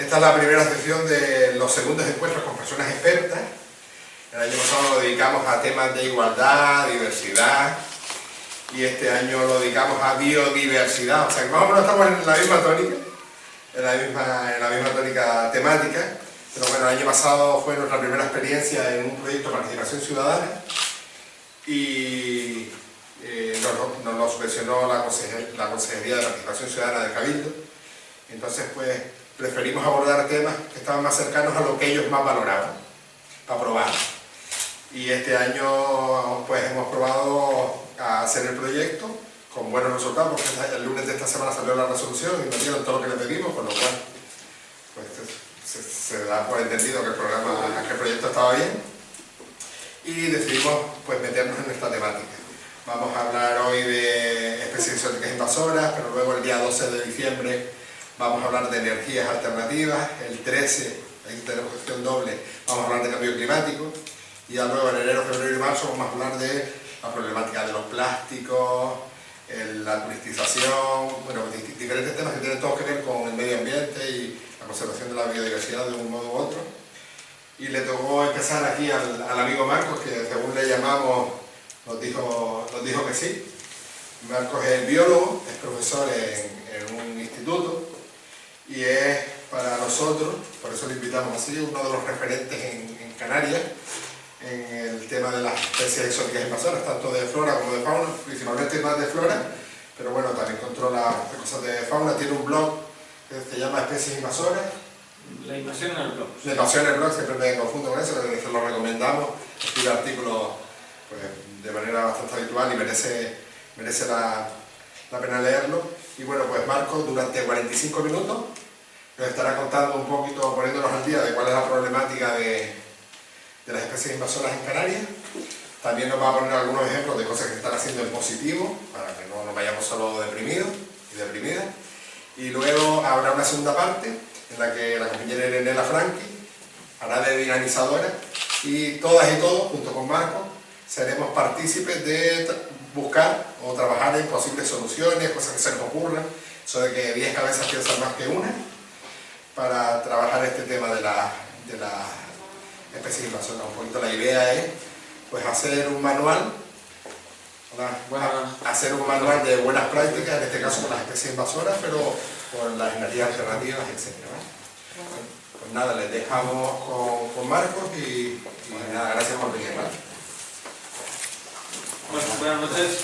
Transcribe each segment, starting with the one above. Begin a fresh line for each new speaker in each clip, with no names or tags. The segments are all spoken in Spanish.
Esta es la primera sesión de los segundos encuentros con personas expertas. El año pasado lo dedicamos a temas de igualdad, diversidad, y este año lo dedicamos a biodiversidad. O sea que más o menos estamos en la misma tónica, en la misma tónica temática. Pero bueno, el año pasado fue nuestra primera experiencia en un proyecto de participación ciudadana y nos lo subvencionó la Consejería de Participación Ciudadana del Cabildo. Entonces, pues, preferimos abordar temas que estaban más cercanos a lo que ellos más valoraban, para probar. Y este año, pues, hemos probado a hacer el proyecto con buenos resultados, porque el lunes de esta semana salió la resolución y nos dieron todo lo que le pedimos, con lo cual, pues, se da por entendido que el proyecto estaba bien. Y decidimos, pues, meternos en esta temática. Vamos a hablar hoy de especies exóticas invasoras, pero luego el día 12 de diciembre vamos a hablar de energías alternativas. El 13, ahí tenemos sección doble, vamos a hablar de cambio climático. Y ya luego en enero, febrero y marzo vamos a hablar de la problemática de los plásticos, la turistización, bueno, diferentes temas que tienen todos que ver con el medio ambiente y la conservación de la biodiversidad de un modo u otro. Y le tocó empezar aquí al amigo Marcos, que según le llamamos, nos dijo que sí. Marcos es biólogo, es profesor en un instituto y es para nosotros, por eso le invitamos así, uno de los referentes en Canarias en el tema de las especies exóticas invasoras, tanto de flora como de fauna, principalmente más de flora, pero bueno, también controla cosas de fauna. Tiene un blog que se llama Especies Invasoras.
La invasión en el blog.
La invasión en el blog, siempre me confundo con eso, se lo recomendamos. Escribe artículos pues, de manera bastante habitual y merece la pena leerlo. Y bueno, pues Marco durante 45 minutos nos estará contando un poquito, poniéndonos al día de cuál es la problemática de las especies invasoras en Canarias. También nos va a poner algunos ejemplos de cosas que se están haciendo en positivo, para que no nos vayamos solo deprimidos y deprimidas. Y luego habrá una segunda parte en la que la compañera Irenela Franqui hará de dinamizadora y todas y todos, junto con Marco, seremos partícipes de buscar o trabajar en posibles soluciones, cosas que se nos ocurran, eso de que 10 cabezas piensan más que una, para trabajar este tema de la especies invasoras. Un poquito la idea es pues hacer un manual, de buenas prácticas, en este caso con las especies invasoras, pero con las energías alternativas, etc. Pues nada, les dejamos con Marcos y nada, gracias por venir.
Bueno, buenas noches.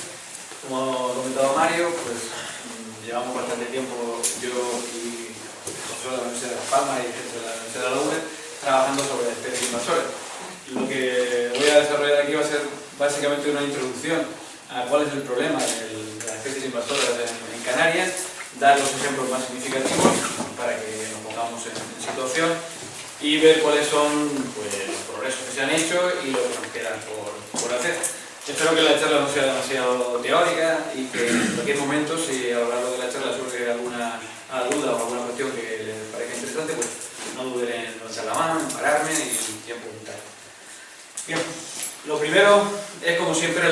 Como ha comentado Mario, pues llevamos bastante tiempo yo y profesor de la Universidad de Las Palmas y gente de la Universidad de la UNED trabajando sobre especies invasoras. Lo que voy a desarrollar aquí va a ser básicamente una introducción a cuál es el problema de las especies invasoras en Canarias, dar los ejemplos más significativos para que nos pongamos en situación y ver cuáles son pues, los progresos que se han hecho y lo que nos queda por hacer. Espero que la charla no sea demasiado teórica y que en cualquier momento, si a lo largo de la charla surge alguna duda o alguna cuestión que les parezca interesante, pues no duden en levantar la mano, en pararme y en preguntar. Bien, lo primero es como siempre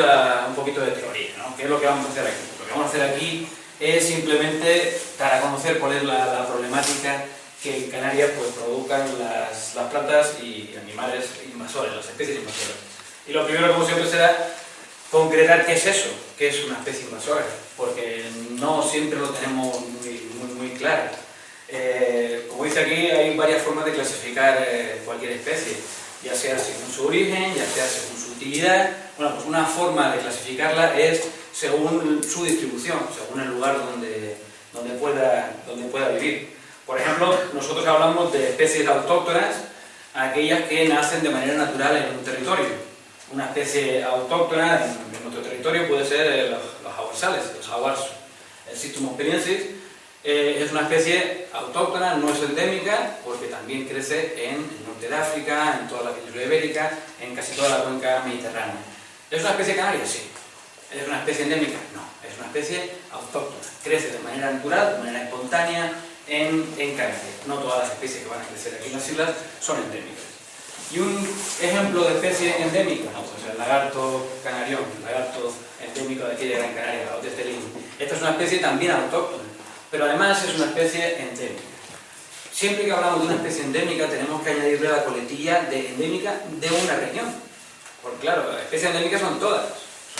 un poquito de teoría, ¿no? ¿Qué es lo que vamos a hacer aquí? Lo que vamos a hacer aquí es simplemente dar a conocer cuál es la problemática que en Canarias pues, provocan las plantas y animales invasores, las especies invasoras. Y lo primero, como siempre, será concretar qué es eso, qué es una especie invasora, porque no siempre lo tenemos muy claro. Como dice aquí, hay varias formas de clasificar cualquier especie, ya sea según su origen, ya sea según su utilidad. Bueno, pues una forma de clasificarla es según su distribución, según el lugar donde pueda vivir. Por ejemplo, nosotros hablamos de especies autóctonas, aquellas que nacen de manera natural en un territorio. Una especie autóctona en nuestro territorio puede ser los jaguarsales, los jaguars. El Sistum ospiniensis es una especie autóctona, no es endémica, porque también crece en el norte de África, en toda la península ibérica, en casi toda la cuenca mediterránea. ¿Es una especie canaria? Sí. ¿Es una especie endémica? No. Es una especie autóctona. Crece de manera natural, de manera espontánea en Canarias. No todas las especies que van a crecer aquí en las islas son endémicas. Y un ejemplo de especie endémica, pues el lagarto canarión, el lagarto endémico de aquí de Gran Canaria, la Otesterina. Esta es una especie también autóctona, pero además es una especie endémica. Siempre que hablamos de una especie endémica tenemos que añadirle la coletilla de endémica de una región. Porque claro, las especies endémicas son todas,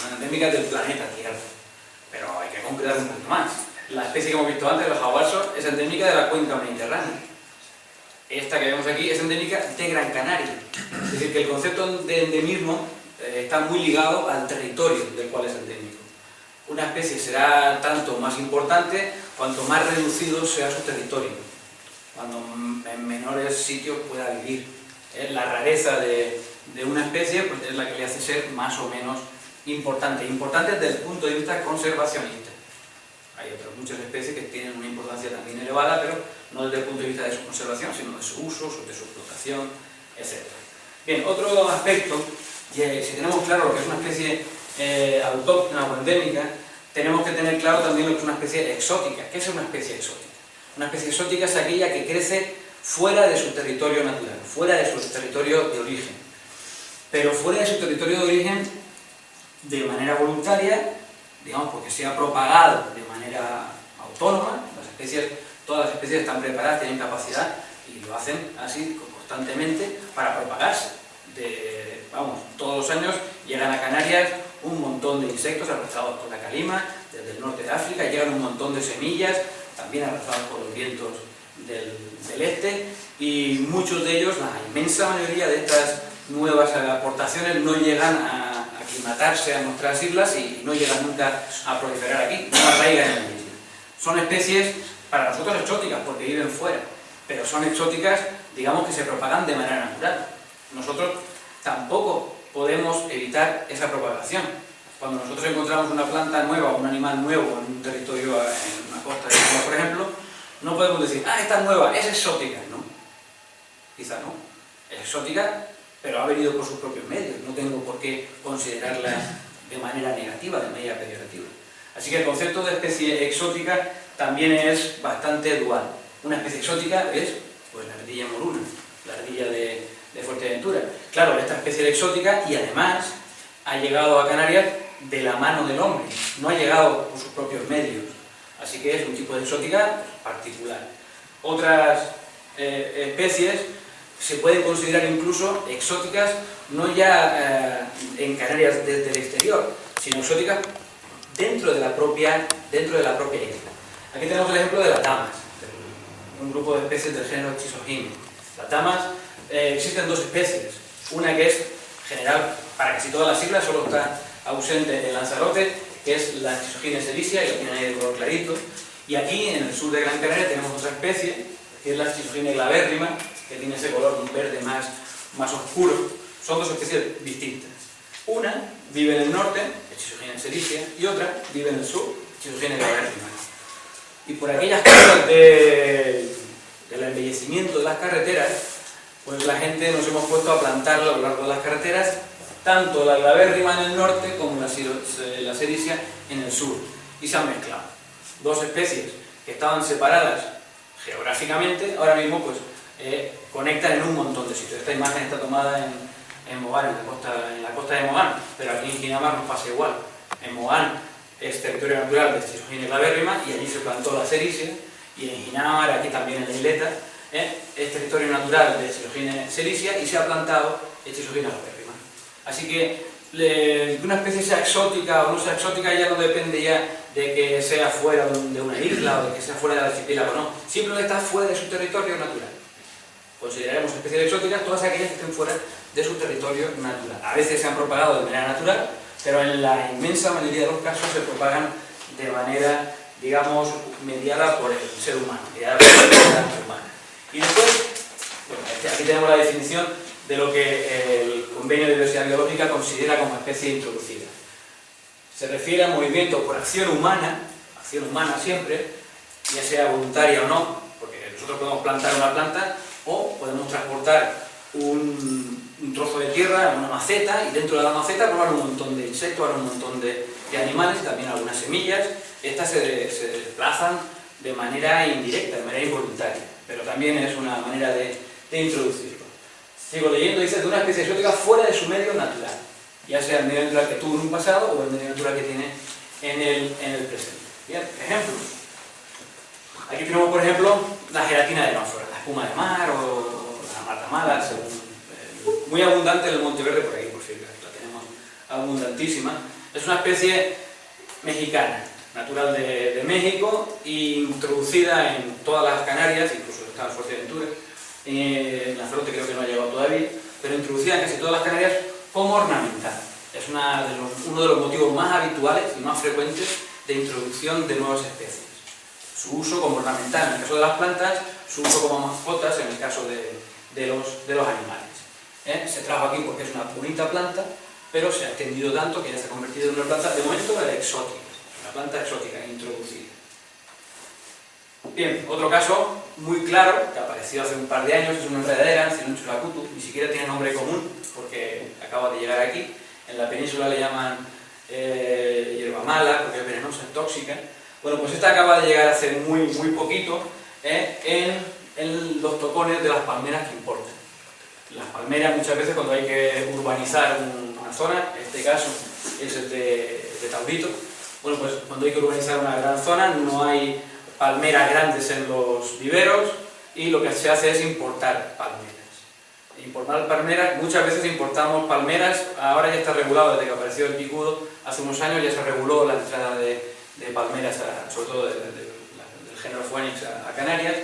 son endémicas del planeta Tierra, pero hay que concretar un poquito más. La especie que hemos visto antes, los jaguarsos, es endémica de la cuenca mediterránea. Esta que vemos aquí es endémica de Gran Canaria. Es decir, que el concepto de endemismo está muy ligado al territorio del cual es endémico. Una especie será tanto más importante cuanto más reducido sea su territorio, cuando en menores sitios pueda vivir. La rareza de una especie pues, es la que le hace ser más o menos importante. Importante desde el punto de vista conservacionista. Hay otras muchas especies que tienen una importancia también elevada, pero no desde el punto de vista de su conservación, sino de su uso, de su explotación, etc. Bien, otro aspecto, si tenemos claro lo que es una especie autóctona o endémica, tenemos que tener claro también lo que es una especie exótica. ¿Qué es una especie exótica? Una especie exótica es aquella que crece fuera de su territorio natural, fuera de su territorio de origen. Pero fuera de su territorio de origen de manera voluntaria, digamos, porque se ha propagado de manera autónoma. Todas las especies están preparadas, tienen capacidad y lo hacen así constantemente para propagarse. Todos los años llegan a Canarias un montón de insectos arrastrados por la calima, desde el norte de África llegan un montón de semillas, también arrastrados por los vientos del este, y muchos de ellos, la inmensa mayoría de estas nuevas aportaciones no llegan a aclimatarse a nuestras islas y no llegan nunca a proliferar aquí, no arraigan en la isla. Son especies para nosotros exóticas porque viven fuera, pero son exóticas, digamos, que se propagan de manera natural. Nosotros tampoco podemos evitar esa propagación. Cuando nosotros encontramos una planta nueva o un animal nuevo en un territorio, en una costa de Cuba, por ejemplo, no podemos decir, esta es nueva, es exótica. No, quizá no. Es exótica, pero ha venido por sus propios medios. No tengo por qué considerarla de manera negativa, de manera peyorativa. Así que el concepto de especie exótica también es bastante dual. Una especie exótica es pues, la ardilla moruna, la ardilla de Fuerteventura. Claro, esta especie es exótica y además ha llegado a Canarias de la mano del hombre, no ha llegado por sus propios medios. Así que es un tipo de exótica particular. Otras especies se pueden considerar incluso exóticas, no ya en Canarias desde el exterior, sino exóticas dentro de la propia isla. Aquí tenemos el ejemplo de las damas, un grupo de especies del género Schizogenia. Las damas, existen dos especies, una que es general para casi todas las islas, solo está ausente en Lanzarote, que es la Schizogenia sericea, y la tienen ahí de color clarito. Y aquí, en el sur de Gran Canaria, tenemos otra especie, que es la Schizogenia glabérrima, que tiene ese color, un verde más oscuro. Son dos especies distintas. Una vive en el norte, Schizogenia sericea, y otra vive en el sur, Schizogenia glabérrima. Y por aquellas cosas del embellecimiento de las carreteras, pues la gente nos hemos puesto a plantarlo a lo largo de las carreteras, tanto la glabérrima en el norte como la sericea en el sur, y se han mezclado. Dos especies que estaban separadas geográficamente, ahora mismo pues conectan en un montón de sitios. Esta imagen está tomada en Mogán, en la costa de Mogán, pero aquí en Ginamar nos pasa igual. En Mogán es territorio natural de Schizogenia glabérrima y allí se plantó la sericea, y en Ginamar, aquí también en la isleta, es territorio natural de Schizogenia sericea y se ha plantado Schizogenia glabérrima. Así que una especie sea exótica o no sea exótica ya no depende ya de que sea fuera de una isla o de que sea fuera del archipiélago, no. Simplemente está fuera de su territorio natural. Consideraremos especies exóticas todas aquellas que estén fuera de su territorio natural. A veces se han propagado de manera natural, pero en la inmensa mayoría de los casos se propagan de manera, digamos, mediada por el ser humano, mediada por la actividad humana. Y después, bueno, aquí tenemos la definición de lo que el Convenio de Diversidad Biológica considera como especie introducida. Se refiere a movimiento por acción humana siempre, ya sea voluntaria o no, porque nosotros podemos plantar una planta o podemos transportar un trozo de tierra, una maceta, y dentro de la maceta probar un montón de insectos, un montón de animales y también algunas semillas. Estas se desplazan de manera indirecta, de manera involuntaria, pero también es una manera de introducirlo. Sigo leyendo, dice, de una especie exótica fuera de su medio natural, ya sea el medio natural que tuvo en un pasado o el medio natural que tiene en el presente. Bien, ejemplos. Aquí tenemos, por ejemplo, la gelatina de Nofora. espuma de mar o la matamala, muy abundante en el Monteverde por aquí, por cierto, la tenemos abundantísima. Es una especie mexicana, natural de México, e introducida en todas las Canarias, incluso está en Fuerteventura, en Lanzarote creo que no ha llegado todavía, pero introducida en casi todas las Canarias como ornamental. Es uno de los motivos más habituales y más frecuentes de introducción de nuevas especies. Su uso como ornamental en el caso de las plantas, su uso como mascotas en el caso de los animales. Se trajo aquí porque es una bonita planta, pero se ha extendido tanto que ya se ha convertido en una planta, de momento, exótica. Una planta exótica, introducida. Bien, otro caso muy claro, que apareció hace un par de años, es una enredadera, Cynonchus acutus, ni siquiera tiene nombre común, porque acaba de llegar aquí. En la península le llaman hierba mala, porque es venenosa, es tóxica. Bueno, pues esta acaba de llegar hace muy poquito en los tocones de las palmeras que importan. Las palmeras muchas veces cuando hay que urbanizar una zona, en este caso es el de Taurito, bueno, pues cuando hay que urbanizar una gran zona no hay palmeras grandes en los viveros y lo que se hace es importar palmeras. Importar palmeras, muchas veces importamos palmeras, ahora ya está regulado desde que apareció el picudo, hace unos años ya se reguló la entrada de palmeras, sobre todo del género Phoenix a Canarias,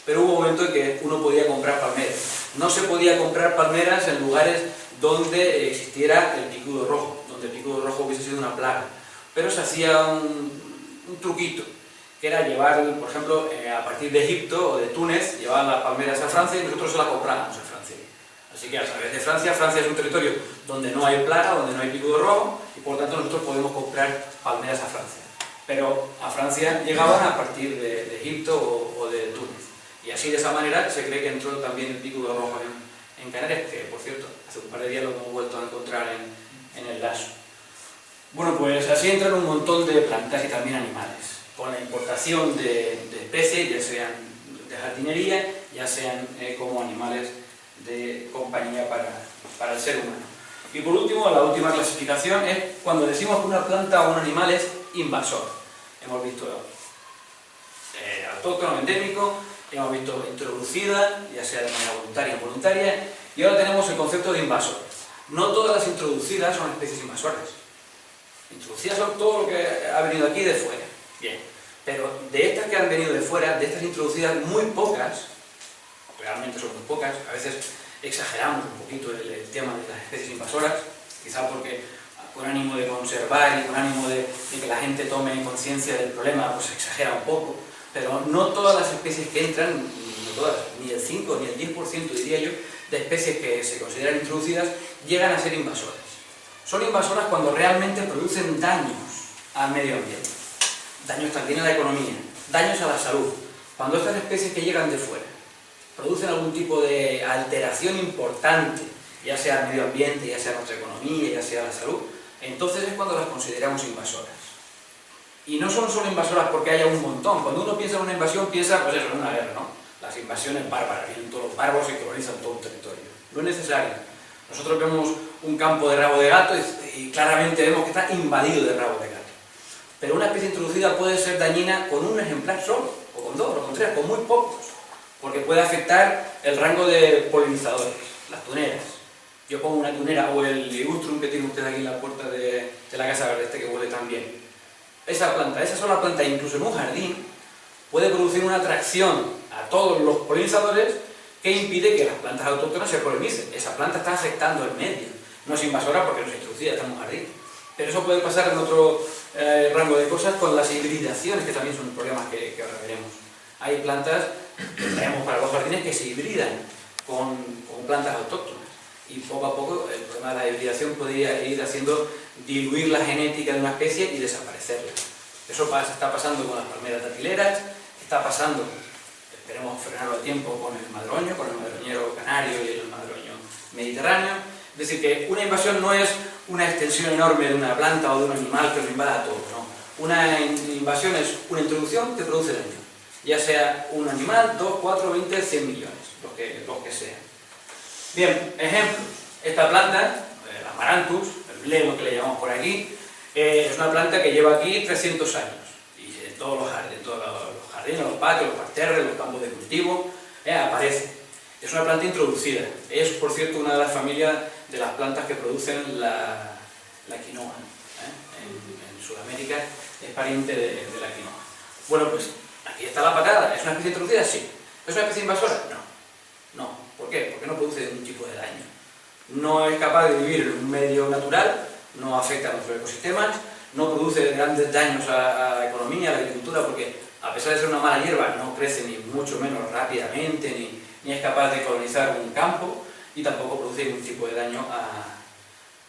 pero hubo un momento en que uno podía comprar palmeras. No se podía comprar palmeras en lugares donde existiera el picudo rojo, donde el picudo rojo hubiese sido una plaga, pero se hacía un truquito, que era llevar, por ejemplo, a partir de Egipto o de Túnez, llevar las palmeras a Francia y nosotros se las comprábamos en Francia. Así que a través de Francia, Francia es un territorio donde no hay plaga, donde no hay picudo rojo, y por tanto nosotros podemos comprar palmeras a Francia. Pero a Francia llegaban a partir de Egipto o de Túnez. Y así, de esa manera, se cree que entró también el picudo rojo en Canarias, que por cierto, hace un par de días lo hemos vuelto a encontrar en el laso. Bueno, pues así entran un montón de plantas y también animales, con la importación de especies, ya sean de jardinería, ya sean como animales de compañía para el ser humano. Y por último, la última clasificación es cuando decimos que una planta o un animal es invasor. Hemos visto autóctono, endémico, hemos visto introducida, ya sea de manera voluntaria o involuntaria, y ahora tenemos el concepto de invasor. No todas las introducidas son especies invasoras. Introducidas son todo lo que ha venido aquí de fuera. Bien, pero de estas que han venido de fuera, de estas introducidas, muy pocas, realmente son muy pocas, a veces exageramos un poquito el tema de las especies invasoras, quizá porque con ánimo de conservar y con ánimo de que la gente tome conciencia del problema, pues se exagera un poco, pero no todas las especies que entran, no todas, ni el 5 ni el 10% diría yo, de especies que se consideran introducidas, llegan a ser invasoras. Son invasoras cuando realmente producen daños al medio ambiente, daños también a la economía, daños a la salud. Cuando estas especies que llegan de fuera producen algún tipo de alteración importante, ya sea al medio ambiente, ya sea a nuestra economía, ya sea a la salud, entonces es cuando las consideramos invasoras. Y no son solo invasoras porque haya un montón. Cuando uno piensa en una invasión, piensa, pues eso, en una guerra, ¿no? Las invasiones bárbaras, vienen todos los bárbaros y colonizan todo un territorio. No es necesario. Nosotros vemos un campo de rabo de gato y claramente vemos que está invadido de rabo de gato. Pero una especie introducida puede ser dañina con un ejemplar solo, o con dos, o con tres, con muy pocos, porque puede afectar el rango de polinizadores, las tuneras. Yo pongo una tunera, o el ligustrum que tiene usted aquí en la puerta de la casa verde, que huele tan bien. Esa sola planta, incluso en un jardín, puede producir una atracción a todos los polinizadores que impide que las plantas autóctonas se polinicen. Esa planta está afectando el medio. No es invasora porque no es introducida, está en un jardín. Pero eso puede pasar en otro rango de cosas con las hibridaciones, que también son problemas que ahora veremos. Hay plantas que traemos para los jardines que se hibridan con plantas autóctonas. Y poco a poco el problema de la hibridación podría ir haciendo diluir la genética de una especie y desaparecerla. Eso está pasando con las palmeras datileras, está pasando, esperemos frenarlo a tiempo, con el madroñero canario y el madroño mediterráneo. Es decir, que una invasión no es una extensión enorme de una planta o de un animal que lo invada a todos, no. Una invasión es una introducción que produce daño, ya sea un animal, 2, 4, 20, 100 millones, los que sean. Bien, ejemplos. Esta planta, el Amaranthus, el bleno que le llamamos por aquí, es una planta que lleva aquí 300 años. Y en todos los jardines, los patios, los parterres, los campos de cultivo, aparece. Es una planta introducida. Es, por cierto, una de las familias de las plantas que producen la quinoa. En Sudamérica es pariente de la quinoa. Bueno, pues aquí está la patata. ¿Es una especie introducida? Sí. ¿Es una especie invasora? No. ¿Por qué? Porque no produce ningún tipo de daño. No es capaz de vivir en un medio natural, no afecta a nuestros ecosistemas, no produce grandes daños a la economía, a la agricultura, porque a pesar de ser una mala hierba, no crece ni mucho menos rápidamente, ni es capaz de colonizar un campo, y tampoco produce ningún tipo de daño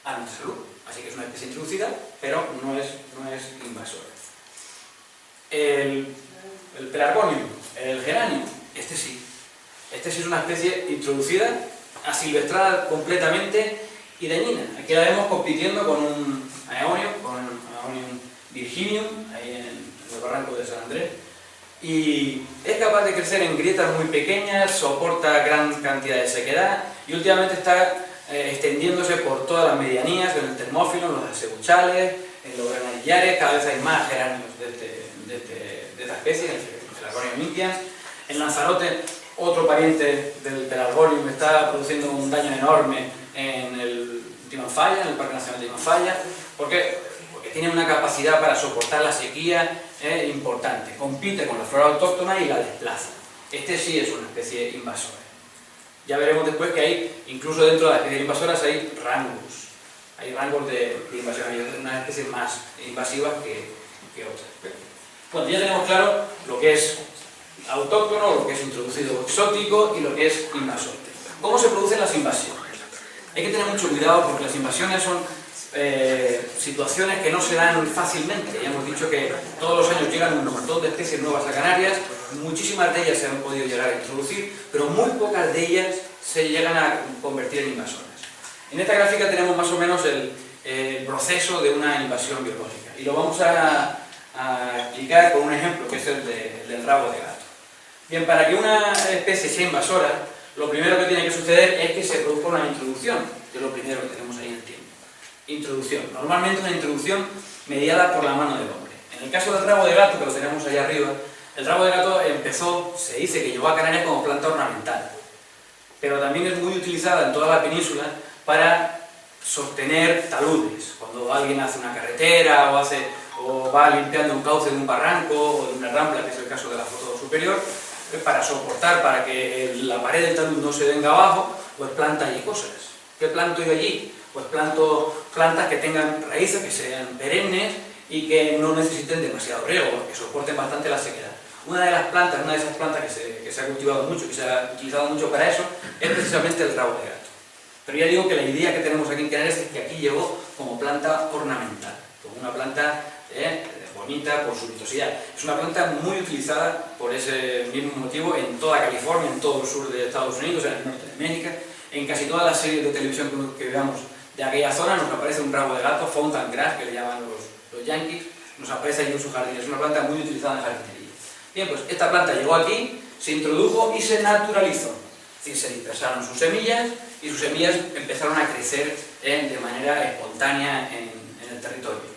a nuestra salud. Así que es una especie introducida, pero no es invasora. El pelargonium, el geranio, este sí es una especie introducida, asilvestrada completamente y dañina. Aquí la vemos compitiendo con un aeonium, virginium, ahí en el barranco de San Andrés, y es capaz de crecer en grietas muy pequeñas, soporta gran cantidad de sequedad y últimamente está extendiéndose por todas las medianías, en el termófilo, en los acebuchales, en los granadillares. Cada vez hay más geranios de esta especie, el Pelargonium indians. En Lanzarote, otro pariente del Pelargonium está produciendo un daño enorme en el Timanfaya, en el Parque Nacional de Timanfaya, porque tiene una capacidad para soportar la sequía importante, compite con la flora autóctona y la desplaza. Este sí es una especie invasora. Ya veremos después que hay, incluso dentro de las especies invasoras, hay rangos de invasión, hay unas especies más invasivas que otras. Bueno, ya tenemos claro lo que es autóctono, lo que es introducido o exótico y lo que es invasor. ¿Cómo se producen las invasiones? Hay que tener mucho cuidado porque las invasiones son situaciones que no se dan fácilmente. Ya hemos dicho que todos los años llegan un montón de especies nuevas a Canarias, muchísimas de ellas se han podido llegar a introducir, pero muy pocas de ellas se llegan a convertir en invasoras. En esta gráfica tenemos más o menos el proceso de una invasión biológica y lo vamos a explicar con un ejemplo que es el del rabo de gato. Bien, para que una especie sea invasora, lo primero que tiene que suceder es que se produzca una introducción, que es lo primero que tenemos ahí en el tiempo. Introducción. Normalmente una introducción mediada por la mano del hombre. En el caso del rabo de gato, que lo tenemos allá arriba, el rabo de gato empezó, se dice que llegó a Canarias como planta ornamental, pero también es muy utilizada en toda la península para sostener taludes. Cuando alguien hace una carretera o va limpiando un cauce de un barranco o de una rambla, que es el caso de la foto superior, para soportar, para que la pared del talud no se venga abajo, pues planta allí cosas. ¿Qué planto yo allí? Pues planto plantas que tengan raíces, que sean perennes y que no necesiten demasiado riego, que soporten bastante la sequedad. Una de esas plantas que se ha cultivado mucho, que se ha utilizado mucho para eso, es precisamente el rabo de gato. Pero ya digo que la idea que tenemos aquí en Canarias es que aquí llegó como planta ornamental, como una planta bonita por su vistosidad. Es una planta muy utilizada por ese mismo motivo en toda California, en todo el sur de Estados Unidos, en el norte de América. En casi todas las series de televisión que veamos de aquella zona nos aparece un rabo de gato, fountain grass, que le llaman los yankees, nos aparece allí en su jardín. Es una planta muy utilizada en jardinería. Bien, pues esta planta llegó aquí, se introdujo y se naturalizó. Es decir, se dispersaron sus semillas y sus semillas empezaron a crecer de manera espontánea en el territorio.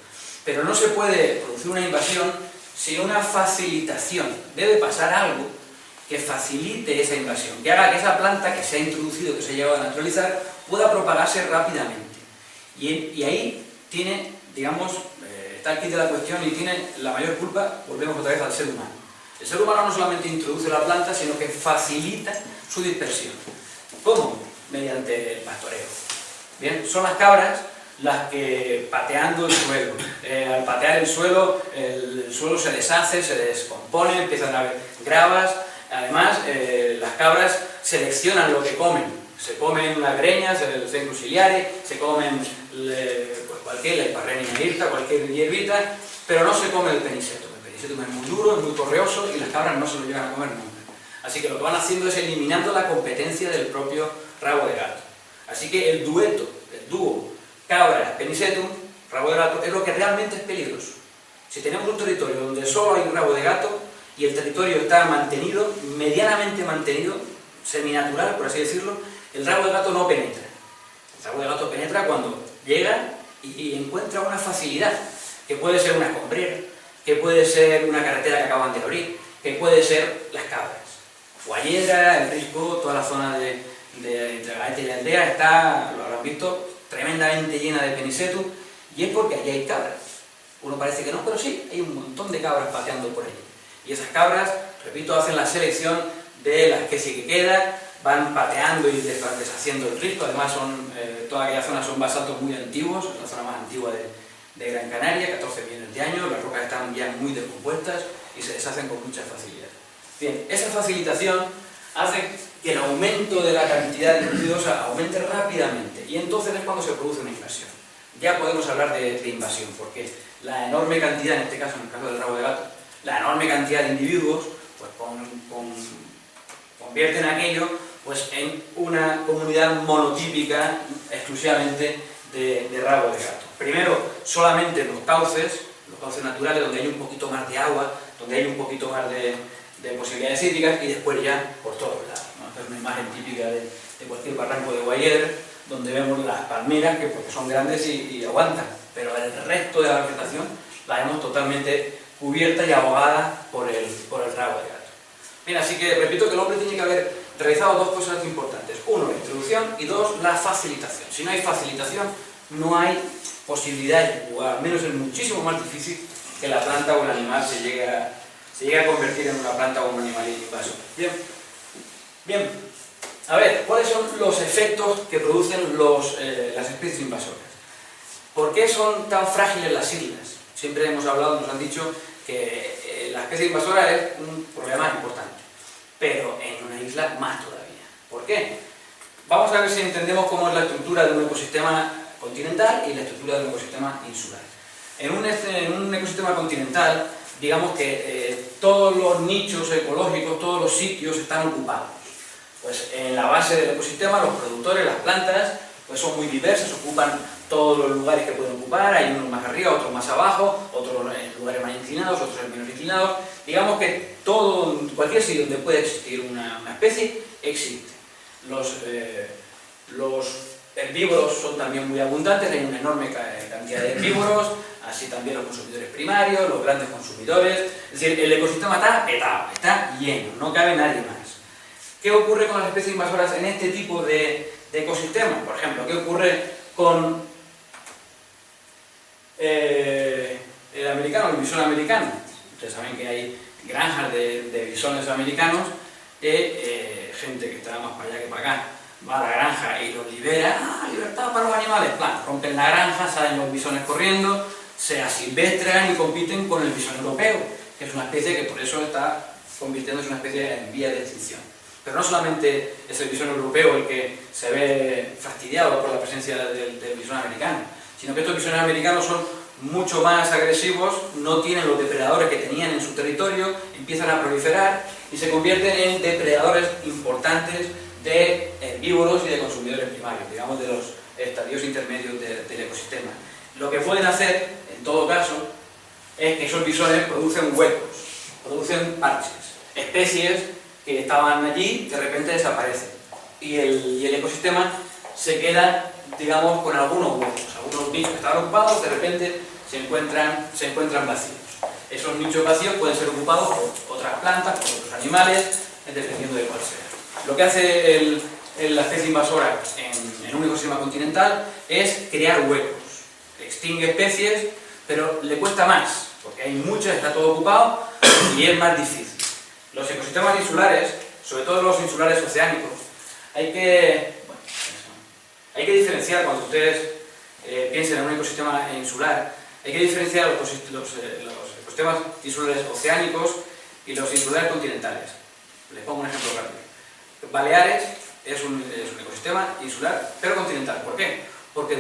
Pero no se puede producir una invasión sin una facilitación. Debe pasar algo que facilite esa invasión, que haga que esa planta que se ha introducido, que se ha llegado a naturalizar, pueda propagarse rápidamente. Y ahí tiene, digamos, está el kit de la cuestión y tiene la mayor culpa, volvemos otra vez al ser humano. El ser humano no solamente introduce la planta, sino que facilita su dispersión. ¿Cómo? Mediante el pastoreo. Bien, son las cabras las que pateando el suelo. Al patear el suelo se deshace, se descompone, empiezan a haber gravas. Además, las cabras seleccionan lo que comen. Se comen las greñas, el cenco ciliare, se comen pues cualquier, la Hiparrenia hirta, cualquier hierbita, pero no se come el penicetum. El penicetum es muy duro, es muy correoso y las cabras no se lo llegan a comer nunca. Así que lo que van haciendo es eliminando la competencia del propio rabo de gato. Así que el dúo cabra, penicetum, rabo de gato, es lo que realmente es peligroso. Si tenemos un territorio donde solo hay un rabo de gato y el territorio está mantenido, medianamente mantenido, seminatural, por así decirlo, el rabo de gato no penetra. El rabo de gato penetra cuando llega y encuentra una facilidad, que puede ser una escombrera, que puede ser una carretera que acaban de abrir, que puede ser las cabras. Guayera, El Risco, toda la zona de entre Gaete y Aldea está, lo habrán visto, tremendamente llena de penicetus, y es porque allí hay cabras. Uno parece que no, pero sí, hay un montón de cabras pateando por allí. Y esas cabras, repito, hacen la selección de la especie que queda, van pateando y deshaciendo el risco. Además, toda aquella zona son basaltos muy antiguos, es la zona más antigua de Gran Canaria, 14 millones de años, las rocas están ya muy descompuestas y se deshacen con mucha facilidad. Bien, esa facilitación hace que el aumento de la cantidad de individuos aumente rápidamente, y entonces es cuando se produce una invasión. Ya podemos hablar de invasión, porque la enorme cantidad, en este caso, en el caso del rabo de gato, la enorme cantidad de individuos, pues convierten aquello pues, en una comunidad monotípica exclusivamente de rabo de gato. Primero, solamente los cauces naturales, donde hay un poquito más de agua, donde hay un poquito más de posibilidades hídricas, y después ya por todos lados, ¿no? Esta es una imagen típica de cualquier barranco de Guayer, donde vemos las palmeras, que porque son grandes y aguantan, pero el resto de la vegetación la vemos totalmente cubierta y ahogada por el rabo de gato. Bien, así que repito que el hombre tiene que haber realizado dos cosas importantes. Uno, la introducción, y dos, la facilitación. Si no hay facilitación, no hay posibilidad, o al menos es muchísimo más difícil que la planta o el animal se llegue a convertir en una planta o un animal invasor. Bien. A ver, ¿cuáles son los efectos que producen las especies invasoras? ¿Por qué son tan frágiles las islas? Siempre hemos hablado, nos han dicho que la especie invasora es un problema importante, pero en una isla más todavía. ¿Por qué? Vamos a ver si entendemos cómo es la estructura de un ecosistema continental y la estructura de un ecosistema insular. En un ecosistema continental, digamos que todos los nichos ecológicos, todos los sitios están ocupados. Pues en la base del ecosistema, los productores, las plantas, pues son muy diversas, ocupan todos los lugares que pueden ocupar, hay unos más arriba, otros más abajo, otros en lugares más inclinados, otros en menos inclinados. Digamos que cualquier sitio donde puede existir una especie, existe. Los herbívoros son también muy abundantes, hay una enorme cantidad de herbívoros, así también los consumidores primarios, los grandes consumidores. Es decir, el ecosistema está petado, está lleno, no cabe nadie más. ¿Qué ocurre con las especies invasoras en este tipo de ecosistemas? Por ejemplo, ¿qué ocurre con el americano, el bisón americano? Ustedes saben que hay granjas de bisones americanos, gente que está más para allá que para acá, va a la granja y los libera, libertad para los animales, plan, rompen la granja, salen los bisones corriendo, se asilvestran y compiten con el bisón europeo, que es una especie que por eso está convirtiéndose en una especie en vía de extinción. Pero no solamente es el bisón europeo el que se ve fastidiado por la presencia del bisón americano, sino que estos bisones americanos son mucho más agresivos, no tienen los depredadores que tenían en su territorio, empiezan a proliferar y se convierten en depredadores importantes de herbívoros y de consumidores primarios, digamos de los estadios intermedios del ecosistema. Lo que pueden hacer, en todo caso, es que esos bisones producen huecos, producen parches, especies que estaban allí de repente desaparecen y el ecosistema se queda, digamos, con algunos huecos, algunos nichos que estaban ocupados de repente se encuentran vacíos. Esos nichos vacíos pueden ser ocupados por otras plantas, por otros animales, dependiendo de cuál sea. Lo que hace la especie invasora en un ecosistema continental es crear huecos, extingue especies, pero le cuesta más, porque hay muchas, está todo ocupado y es más difícil. Los ecosistemas insulares, sobre todo los insulares oceánicos, hay que diferenciar, cuando ustedes piensen en un ecosistema insular, hay que diferenciar los ecosistemas insulares oceánicos y los insulares continentales. Les pongo un ejemplo rápido. Baleares es un ecosistema insular, pero continental. ¿Por qué? Porque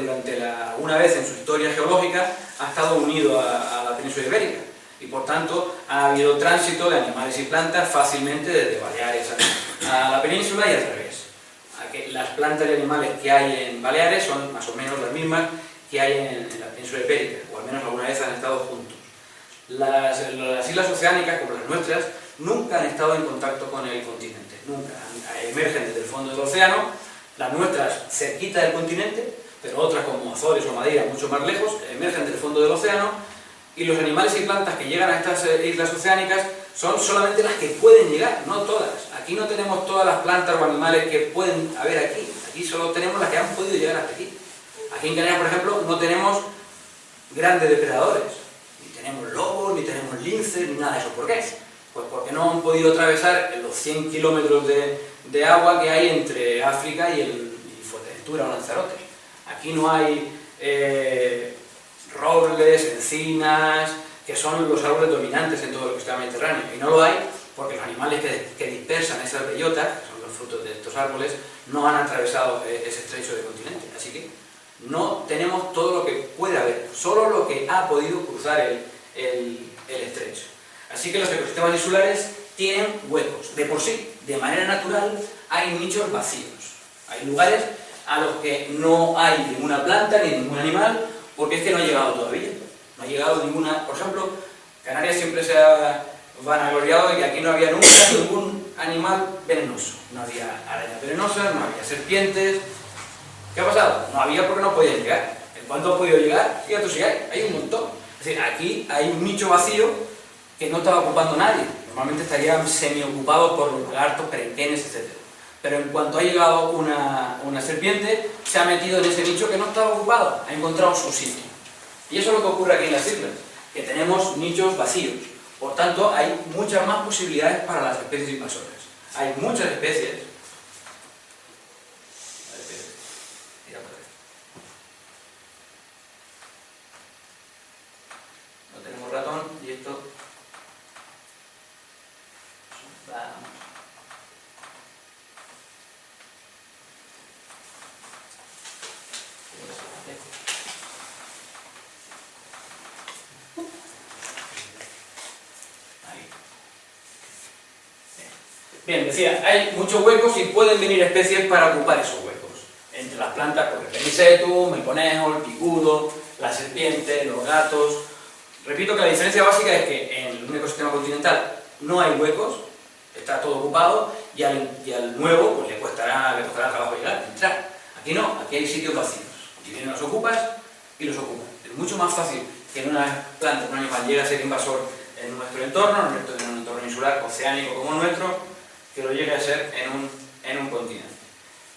una vez en su historia geológica ha estado unido a la península ibérica y por tanto ha habido tránsito de animales y plantas fácilmente desde Baleares a la península y al revés. Las plantas y animales que hay en Baleares son más o menos las mismas que hay en la península ibérica, o al menos alguna vez han estado juntos. Las islas oceánicas, como las nuestras, nunca han estado en contacto con el continente, nunca. Emergen desde el fondo del océano, las nuestras cerquita del continente, pero otras como Azores o Madeira, mucho más lejos, emergen del fondo del océano, y los animales y plantas que llegan a estas islas oceánicas son solamente las que pueden llegar, no todas.
aquí no tenemos todas las plantas o animales que pueden haber aquí. Aquí solo tenemos las que han podido llegar hasta aquí. Aquí en Canarias, por ejemplo, no tenemos grandes depredadores. Ni tenemos lobos, ni tenemos linces, ni nada de eso. ¿Por qué? Pues porque no han podido atravesar los 100 kilómetros de agua que hay entre África y Fuerteventura o Lanzarote. Aquí no hay robles, encinas, que son los árboles dominantes en todo el ecosistema mediterráneo. Y no lo hay porque los animales que dispersan esas bellotas, que son los frutos de estos árboles, no han atravesado ese estrecho de continente. Así que no tenemos todo lo que puede haber, solo lo que ha podido cruzar el estrecho. Así que los ecosistemas insulares tienen huecos. De por sí, de manera natural, hay nichos vacíos. Hay lugares a los que no hay ninguna planta ni ningún animal, porque es que no ha llegado todavía. No ha llegado ninguna... Por ejemplo, Canarias siempre se ha vanagloriado de que aquí no había nunca ningún animal venenoso. No había arañas venenosas, no había serpientes. ¿Qué ha pasado? No había porque no podían llegar. ¿En cuánto ha podido llegar? Fíjate si hay un montón. Es decir, aquí hay un nicho vacío que no estaba ocupando nadie. Normalmente estarían semi-ocupados por los lagartos, perenquenes, etc. Pero en cuanto ha llegado una serpiente, se ha metido en ese nicho que no estaba ocupado, ha encontrado su sitio. Y eso es lo que ocurre aquí en las islas, que tenemos nichos vacíos. Por tanto, hay muchas más posibilidades para las especies invasoras. Hay muchas especies. No tenemos ratón y esto... Bien, decía, hay muchos huecos y pueden venir especies para ocupar esos huecos. Entre las plantas, pues el penicetum, el conejo, el picudo, la serpiente, los gatos... Repito que la diferencia básica es que en un ecosistema continental no hay huecos, está todo ocupado, y al nuevo pues, le costará trabajo llegar, entrar. Aquí no, aquí hay sitios vacíos. Y vienen los ocupas y los ocupan. Es mucho más fácil que en una planta, un animal llegue a ser invasor en nuestro entorno, en un entorno insular, oceánico como el nuestro, que lo llegue a ser en un continente.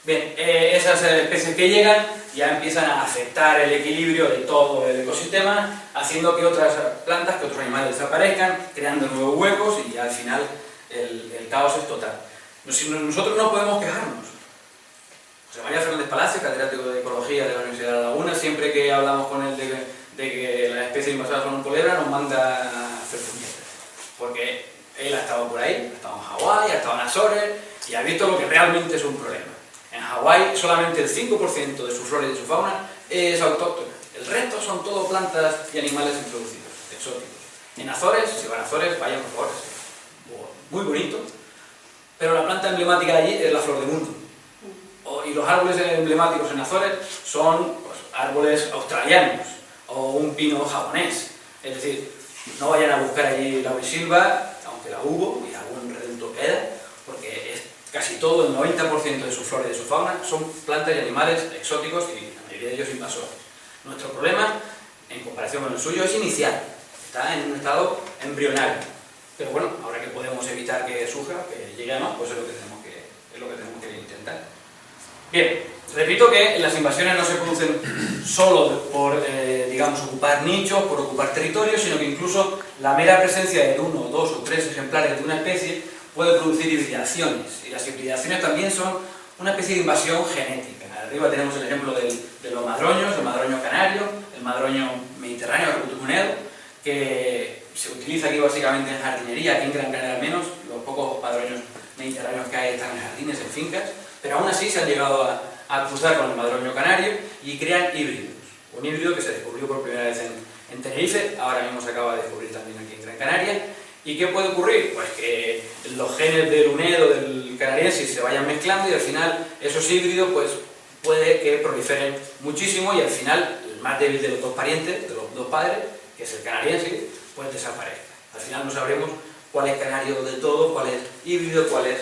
Bien, esas especies que llegan ya empiezan a afectar el equilibrio de todo el ecosistema, haciendo que otras plantas, que otros animales desaparezcan, creando nuevos huecos y ya al final el caos es total. Nosotros no podemos quejarnos. José María Fernández Palacio, catedrático de Ecología de la Universidad de La Laguna, siempre que hablamos con él de que las especies invasoras son un polebra, nos manda a hacer puñetas. Porque él ha estado por ahí, ha estado en Hawái, ha estado en Azores y ha visto lo que realmente es un problema. En Hawái solamente el 5% de su flora y de su fauna es autóctona. El resto son todo plantas y animales introducidos, exóticos. En Azores, si van a Azores, vayan por favor. Muy bonito, pero la planta emblemática de allí es la flor de mundo. Y los árboles emblemáticos en Azores son pues, árboles australianos o un pino japonés. Es decir, no vayan a buscar allí la laurisilva, aunque la hubo y algún reducto queda, porque es casi todo, el 90% de su flora y de su fauna son plantas y animales exóticos y la mayoría de ellos invasores. Nuestro problema, en comparación con el suyo, es inicial. Está en un estado embrionario. Pero bueno, ahora que podemos evitar que surja, que llegue a más, pues es lo que tenemos que intentar. Bien, repito que las invasiones no se producen solo por, digamos, ocupar nichos, por ocupar territorios, sino que incluso la mera presencia de 1, 2 o 3 ejemplares de una especie puede producir hibridaciones. Y las hibridaciones también son una especie de invasión genética. Arriba tenemos el ejemplo de los madroños, el madroño canario, el madroño mediterráneo, el rutucunero, que se utiliza aquí básicamente en jardinería, aquí en Gran Canaria al menos. Los pocos madroños mediterráneos que hay están en jardines, en fincas, pero aún así se han llegado a cruzar con el madroño canario y crean híbridos. Un híbrido que se descubrió por primera vez en Tenerife, ahora mismo se acaba de descubrir también aquí en Gran Canaria. ¿Y qué puede ocurrir? Pues que los genes del unedo, del canariensis, se vayan mezclando y al final esos híbridos pues, puede que proliferen muchísimo y al final el más débil de los dos parientes, de los dos padres, que es el canariensis, pues desaparezca. Al final no sabremos cuál es canario del todo, cuál es híbrido, cuál es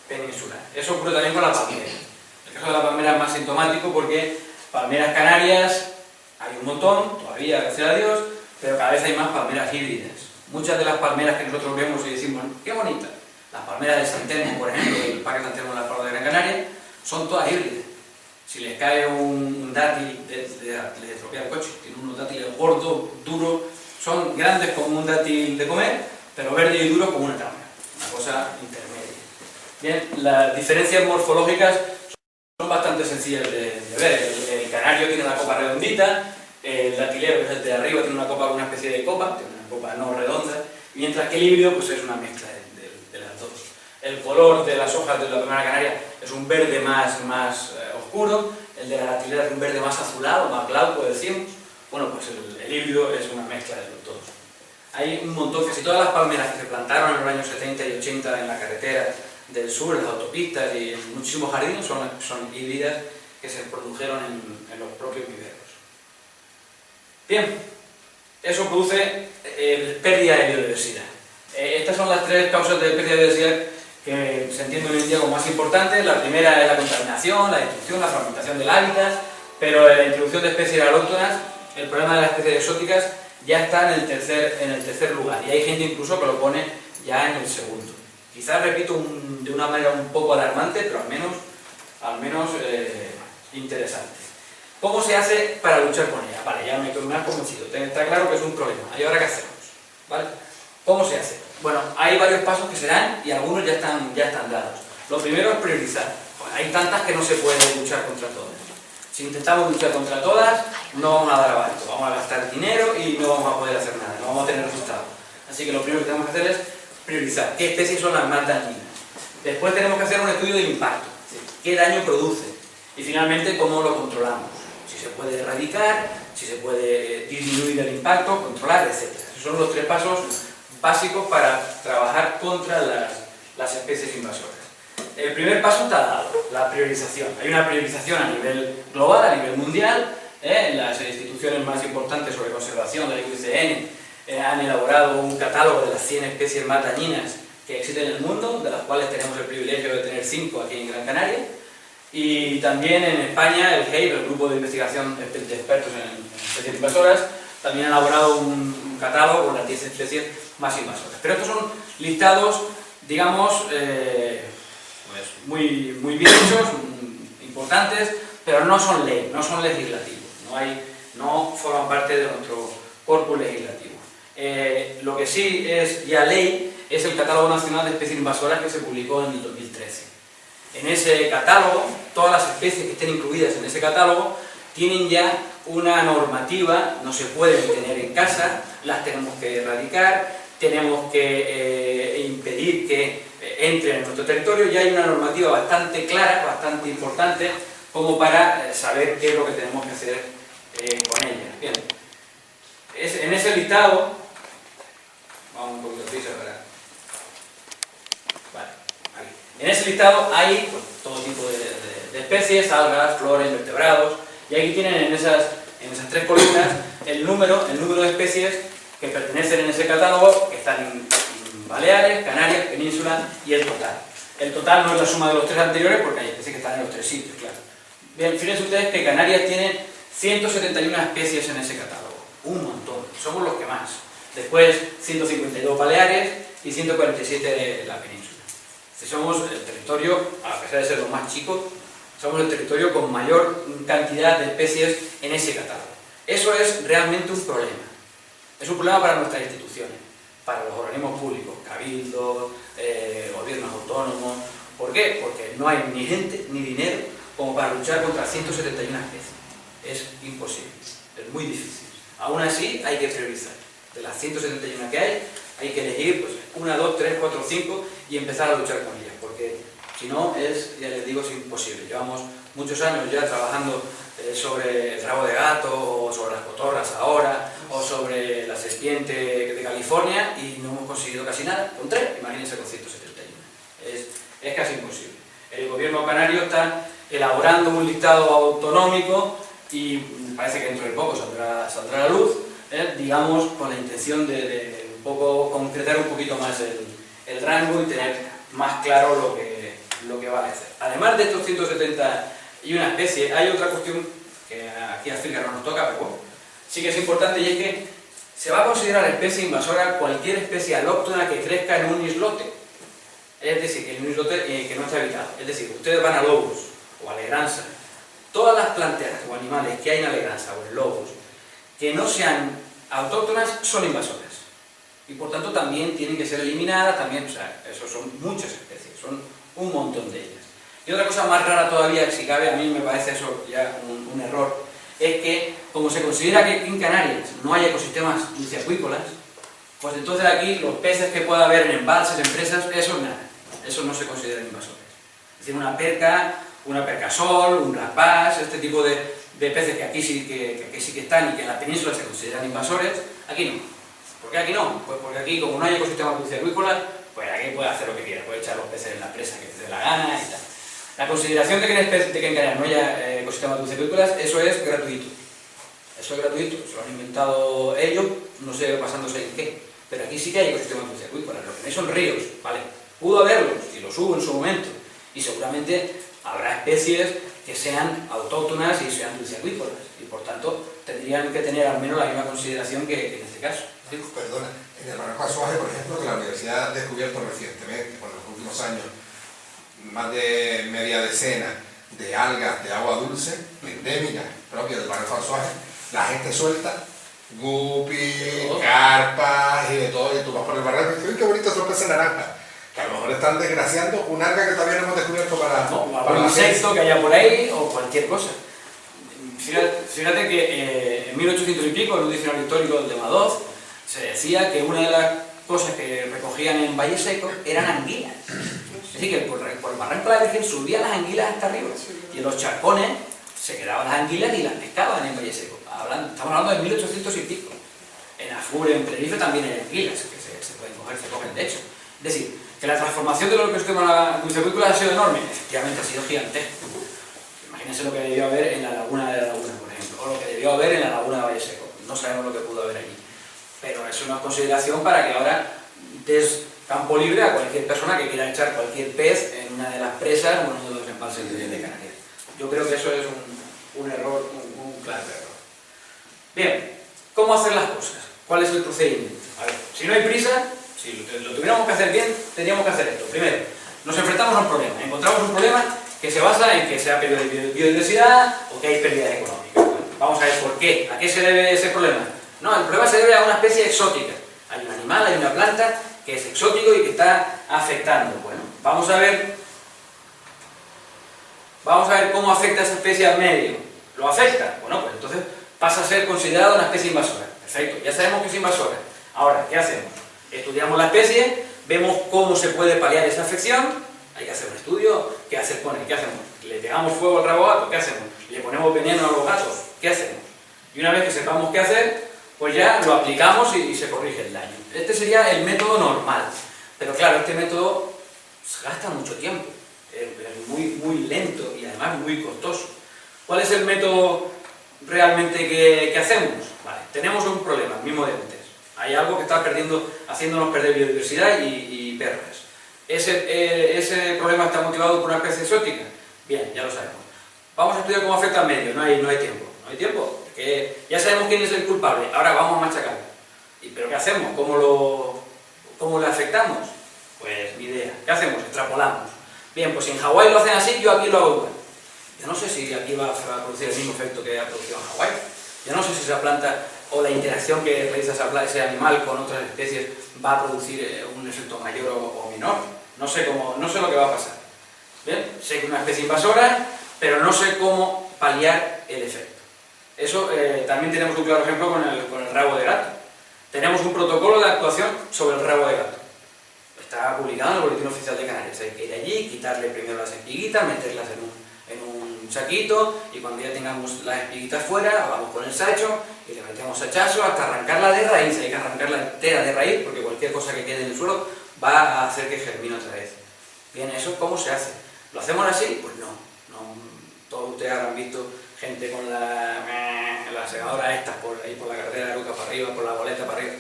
peninsular. Eso ocurre también con la palmera. El caso de la palmera es más sintomático porque palmeras canarias hay un montón, todavía, gracias a Dios, pero cada vez hay más palmeras híbridas. Muchas de las palmeras que nosotros vemos y decimos, qué bonita, Las palmeras de San Telmo, por ejemplo, del Parque San Telmo en la Palma de Gran Canaria, son todas híbridas. Si les cae un dátil, les estropea el coche. Tienen unos dátiles gordos, duros, son grandes como un dátil de comer, pero verdes y duros como una trampa. Una cosa intermedia. Bien, las diferencias morfológicas son bastante sencillas de ver. El canario tiene la copa redondita, el datilero, que es el de arriba, tiene una copa con una especie de copa, tiene una copa no redonda, mientras que el híbrido pues, es una mezcla de las dos. El color de las hojas de la palmera canaria es un verde más oscuro, el de la datilera es un verde más azulado, más glauco, decimos. Bueno, pues el híbrido es una mezcla de los dos. Hay un montón, casi todas las palmeras que se plantaron en los años 70 y 80 en la carretera del sur, en las autopistas y en muchísimos jardines son híbridas que se produjeron en los propios viveros. Bien, eso produce pérdida de biodiversidad. Estas son las tres causas de pérdida de biodiversidad que se entienden hoy en día como más importantes. La primera es la contaminación, la destrucción, la fragmentación del hábitat, pero la introducción de especies alóctonas, el problema de las especies exóticas, ya está en el tercer lugar, y hay gente incluso que lo pone ya en el segundo. Quizás repito de una manera un poco alarmante, pero al menos interesante. ¿Cómo se hace para luchar con ella? Vale, ya me he convencido, está claro que es un problema. ¿Y ahora qué hacemos? ¿Vale? ¿Cómo se hace? Bueno, hay varios pasos que se dan y algunos ya están dados. Lo primero es priorizar. Hay tantas que no se puede luchar contra todas. Si intentamos luchar contra todas, no vamos a dar abasto, vamos a gastar dinero y no vamos a poder hacer nada, no vamos a tener resultados. Así que lo primero que tenemos que hacer es priorizar qué especies son las más dañinas. Después tenemos que hacer un estudio del impacto, qué daño produce y finalmente cómo lo controlamos. Si se puede erradicar, si se puede disminuir el impacto, controlar, etc. Esos son los tres pasos básicos para trabajar contra las especies invasoras. El primer paso está dado, la priorización. Hay una priorización a nivel global, a nivel mundial. Las instituciones más importantes sobre conservación, la IUCN, han elaborado un catálogo de las 100 especies más dañinas que existen en el mundo, de las cuales tenemos el privilegio de tener 5 aquí en Gran Canaria. Y también en España, el GEIB, el Grupo de Investigación de Expertos en Especies Invasoras, también ha elaborado un catálogo con las 10 especies más invasoras. Pero estos son listados, digamos, pues muy bien hechos, importantes, pero no son ley, no son legislativos, no forman parte de nuestro corpus legislativo. Lo que sí es ya ley es el Catálogo Nacional de Especies Invasoras que se publicó en el 2013. En ese catálogo, todas las especies que estén incluidas en ese catálogo tienen ya una normativa, no se pueden tener en casa, las tenemos que erradicar, tenemos que impedir que entren en nuestro territorio. Ya hay una normativa bastante clara, bastante importante, como para saber qué es lo que tenemos que hacer con ellas. Bien, en ese listado, vamos un poquito de prisa para... Vale, aquí. En ese listado hay pues, todo tipo de especies, algas, flora, invertebrados, y aquí tienen en esas 3 columnas el número de especies que pertenecen en ese catálogo, que están en Baleares, Canarias, Península y el total. El total no es la suma de los 3 anteriores porque hay especies que están en los 3 sitios, claro. Bien, fíjense ustedes que Canarias tiene 171 especies en ese catálogo, un montón, somos los que más. Después 152 Baleares y 147 de la península. Somos el territorio, a pesar de ser los más chicos, somos el territorio con mayor cantidad de especies en ese catálogo. Eso es realmente un problema. Es un problema para nuestras instituciones, para los organismos públicos, cabildos, gobiernos autónomos. ¿Por qué? Porque no hay ni gente ni dinero como para luchar contra 171 especies. Es imposible, es muy difícil. Aún así hay que priorizar. De las 171 que hay que elegir pues, 1, 2, 3, 4, 5 y empezar a luchar con ellas, porque si no ya les digo, es imposible. Llevamos muchos años ya trabajando sobre el rabo de gato, o sobre las cotorras ahora, o sobre la serpiente de California y no hemos conseguido casi nada, con 3, imagínense con 171. Es casi imposible. El gobierno canario está elaborando un listado autonómico y parece que dentro de poco saldrá a la luz, digamos, con la intención de un poco concretar un poquito más el rango y tener más claro lo que va a hacer. Además de estos 171 especies, hay otra cuestión que aquí en África no nos toca, pero bueno, sí que es importante, y es que se va a considerar especie invasora cualquier especie alóctona que crezca en un islote. es decir, que el islote que no está habitado. Es decir, ustedes van a Lobos o a Alegranza, todas las planteras o animales que hay en Alegranza o en Lobos que no sean autóctonas son invasoras. Y por tanto también tienen que ser eliminadas, también, o sea, eso son muchas especies, son un montón de ellas. Y otra cosa más rara todavía, si cabe, a mí me parece eso ya un error, es que como se considera que en Canarias no hay ecosistemas dulceacuícolas, pues entonces aquí los peces que pueda haber en embalses, en presas, eso nada, eso no se consideran invasores. Es decir, una percasol, un rapaz, este tipo de peces que aquí sí que están y que en la península se consideran invasores, aquí no. ¿Por qué aquí no? Pues porque aquí, como no hay ecosistemas dulceacuícolas, pues aquí puede hacer lo que quiera, puede echar los peces en la presa que te dé la gana y tal. La consideración de que en Canarias no haya ecosistemas dulceacuícolas, eso es gratuito. Eso es gratuito, se lo han inventado ellos, no sé basándose en qué. Pero aquí sí que hay ecosistemas dulceacuícolas, lo que no hay son ríos, ¿vale? Pudo haberlos, y los hubo en su momento, y seguramente habrá especies que sean autóctonas y sean dulceacuícolas, y por tanto tendrían que tener al menos la misma consideración que en este caso.
Perdona, en el Barranco Azuaje, por ejemplo, que la universidad ha descubierto recientemente, por los últimos años, más de media decena de algas de agua dulce, endémicas, propias del Barranco Azuaje, la gente suelta guppy, carpas y de todo, y tú vas por el barranco y dices, uy, qué bonito son peces naranjas, que a lo mejor están desgraciando un alga que todavía no hemos descubierto para
un insecto que haya por ahí o cualquier cosa. Fíjate que en 1800 y pico, en un diccionario histórico de Madoz, se decía que una de las cosas que recogían en Valle Seco eran anguilas. Es decir, que por el barranco de la Virgen subían las anguilas hasta arriba y en los charcones se quedaban las anguilas y las pescaban en Valle Seco. Estamos hablando de 1800 y pico. En Afur, en Tenerife también hay anguilas que se pueden coger, se cogen de hecho. Es decir, que la transformación de los ecosistemas dulceacuícolas ha sido enorme, efectivamente ha sido gigantesco. Imagínense lo que debió haber en la laguna de la Laguna, por ejemplo, o lo que debió haber en la laguna de Valle Seco. No sabemos lo que pudo haber allí. Pero eso es una consideración para que ahora des campo libre a cualquier persona que quiera echar cualquier pez en una de las presas o en uno de los embalses de Canarias. Yo creo que eso es un error, un claro error. Bien, ¿cómo hacer las cosas? ¿Cuál es el procedimiento? A ver, si no hay prisa, si lo tuviéramos que hacer bien, tendríamos que hacer esto. Primero, nos enfrentamos a un problema. Encontramos un problema que se basa en que se ha perdido biodiversidad o que hay pérdidas económicas. Bueno, vamos a ver por qué. ¿A qué se debe ese problema? No, el problema se debe a una especie exótica. Hay un animal, hay una planta que es exótico y que está afectando. Bueno, vamos a ver cómo afecta esa especie al medio. ¿Lo afecta? Bueno, pues entonces pasa a ser considerada una especie invasora. Perfecto, ya sabemos que es invasora. Ahora, ¿qué hacemos? Estudiamos la especie, vemos cómo se puede paliar esa afección, hay que hacer un estudio, ¿qué hacer con él? ¿Qué hacemos? ¿Le pegamos fuego al rabo gato? ¿Qué hacemos? ¿Le ponemos veneno a los gatos? ¿Qué hacemos? Y una vez que sepamos qué hacer, pues ya lo aplicamos y se corrige el daño. Este sería el método normal, pero claro, este método gasta mucho tiempo, es muy lento y además muy costoso. ¿Cuál es el método realmente que hacemos? Vale, tenemos un problema, el mismo de antes. Hay algo que está haciéndonos perder biodiversidad y perras. ¿Ese problema está motivado por una especie exótica? Bien, ya lo sabemos. Vamos a estudiar cómo afecta al medio, no hay tiempo. ¿No hay tiempo? Porque ya sabemos quién es el culpable, ahora vamos a machacarlo. ¿Pero qué hacemos? ¿Cómo le afectamos? Pues ni idea. ¿Qué hacemos? Extrapolamos. Bien, pues si en Hawái lo hacen así, yo aquí lo hago igual. Yo no sé si aquí va a producir el mismo efecto que ha producido en Hawái. Yo no sé si esa planta o la interacción que realiza ese animal con otras especies va a producir un efecto mayor o menor. No sé lo que va a pasar. ¿Bien? Sé que es una especie invasora, pero no sé cómo paliar el efecto. Eso también tenemos un claro ejemplo con el rabo de gato. Tenemos un protocolo de actuación sobre el rabo de gato. Está publicado en el Boletín Oficial de Canarias. Hay que ir allí, quitarle primero las espiguitas, meterlas en un saquito y cuando ya tengamos las espiguitas fuera, vamos con el sacho y le metemos sachazo hasta arrancarla de raíz. Hay que arrancarla entera de raíz porque cualquier cosa que quede en el suelo va a hacer que germine otra vez. Bien, ¿eso cómo se hace? ¿Lo hacemos así? Pues no. Todos ustedes habrán visto gente con la segadora estas por ahí por la carretera de Aruca para arriba, por la boleta para arriba,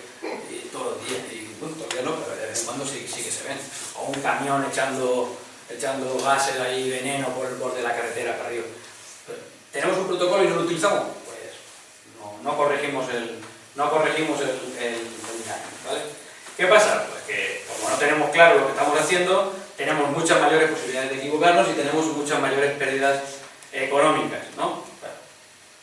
y todos los días, y bueno, todavía no, pero de vez en cuando sí que se ven. O un camión echando gases ahí, veneno por el borde de la carretera para arriba. Pero, ¿tenemos un protocolo y no lo utilizamos? Pues no corregimos el daño, ¿vale? ¿Qué pasa? Pues que como no tenemos claro lo que estamos haciendo, tenemos muchas mayores posibilidades de equivocarnos y tenemos muchas mayores pérdidas económicas, ¿no?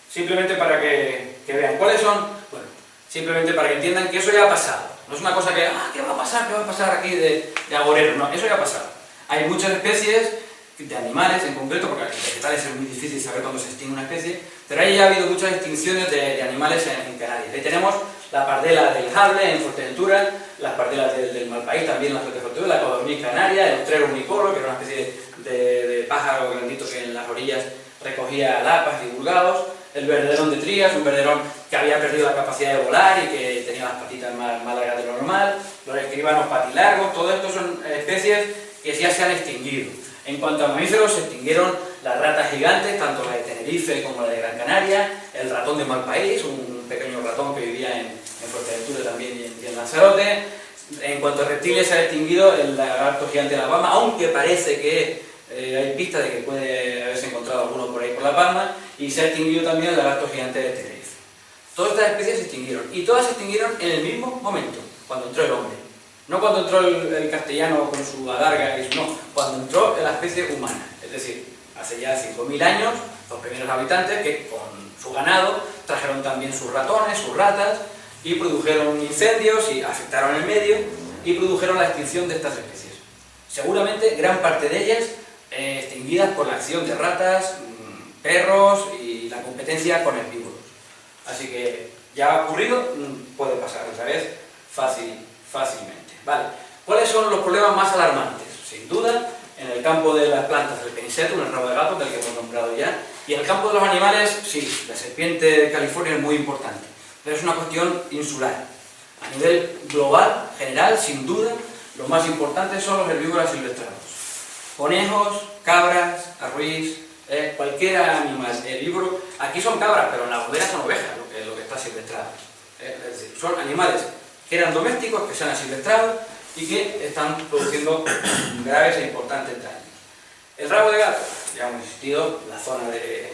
Simplemente para que vean cuáles son, bueno, simplemente para que entiendan que eso ya ha pasado. No es una cosa que, ¿qué va a pasar? ¿Qué va a pasar aquí de agorero? No, eso ya ha pasado. Hay muchas especies de animales en concreto, porque en vegetales es muy difícil saber cuándo se extingue una especie, pero ahí ya ha habido muchas extinciones de animales en Canarias. Ahí tenemos la pardela del Jable en Fuerteventura, las pardelas del Malpaís también en la Fuerteventura, la codorniz canaria, el ostrero unicolor, que era una especie de pájaro grandito que en las orillas recogía lapas y divulgados, el verderón de Trías, un verderón que había perdido la capacidad de volar y que tenía las patitas más largas de lo normal, los escribanos patilargos, todo esto son especies que ya se han extinguido. En cuanto a mamíferos, se extinguieron las ratas gigantes, tanto la de Tenerife como la de Gran Canaria, el ratón de Malpaís, un pequeño ratón que vivía en Fuerteventura también y en Lanzarote. En cuanto a reptiles, se ha extinguido el lagarto gigante de La Palma, aunque parece que hay pistas de que puede haberse encontrado alguno por ahí por La Palma, y se ha extinguido también el lagarto gigante de Tenerife. Todas estas especies se extinguieron, y todas se extinguieron en el mismo momento, cuando entró el hombre. No cuando entró el castellano con su adarga, no, cuando entró la especie humana. Es decir, hace ya 5.000 años, los primeros habitantes que con su ganado trajeron también sus ratones, sus ratas, y produjeron incendios y afectaron el medio, y produjeron la extinción de estas especies. Seguramente gran parte de ellas extinguidas por la acción de ratas, perros y la competencia con herbívoros. Así que ya ha ocurrido, puede pasar otra vez fácilmente. Vale. ¿Cuáles son los problemas más alarmantes? Sin duda, en el campo de las plantas, el Penicetum, el rabo de gato, del que hemos nombrado ya, y en el campo de los animales, sí, la serpiente de California es muy importante, pero es una cuestión insular. A nivel global, general, sin duda, lo más importante son los herbívoros silvestrados. Conejos, cabras, arruís, cualquier animal herbívoro. Aquí son cabras, pero en la bobera son ovejas, lo que está silvestrado. Es decir, son animales que eran domésticos, que se han asilvestrado y que están produciendo graves e importantes daños. El rabo de gato, ya hemos insistido, la zona de